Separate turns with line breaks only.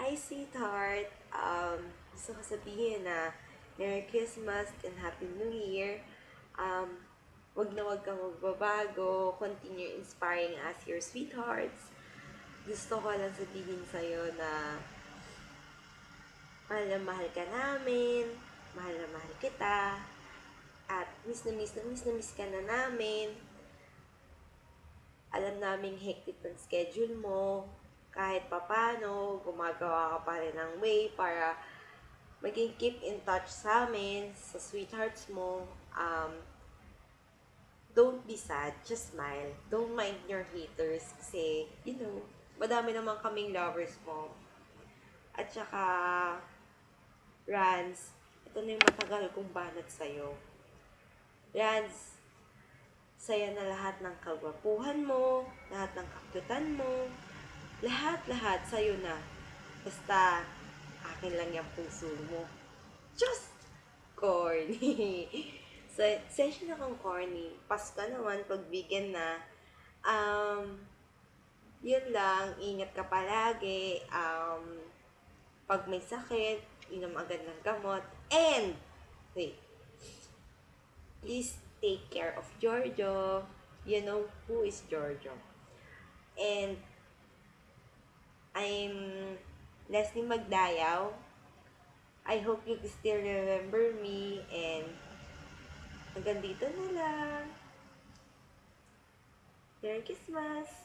Hi, sweetheart. Gusto ko sabihin na Merry Christmas and Happy New Year. Um, wag kang magbabago. Continue inspiring us, your sweethearts. Gusto ko lang sabihin sa'yo na mahal ka namin. Mahal na mahal kita. At miss ka na namin. Alam naming hectic ng schedule mo. Kahit papano, gumagawa ka pa rin ng way para maging keep in touch sa amin, sa sweethearts mo. Don't be sad, just smile. Don't mind your haters kasi, madami naman kaming lovers mo. At saka, Rans, ito na yung matagal kong banat sa'yo. Rans, saya na lahat ng kagwapuhan mo, lahat ng kakutan mo, lahat sa'yo na. Basta, akin lang yung puso mo. Just corny. Session akong corny. Pasko naman, pagbigyan na. Yun lang, ingat ka palagi. Pag may sakit, inom agad ng gamot. And, wait, please take care of Giorgio. You know who is Giorgio. And, I'm Leslie Magdayaw. I hope you still remember me and hanggang dito na lang. Merry Christmas!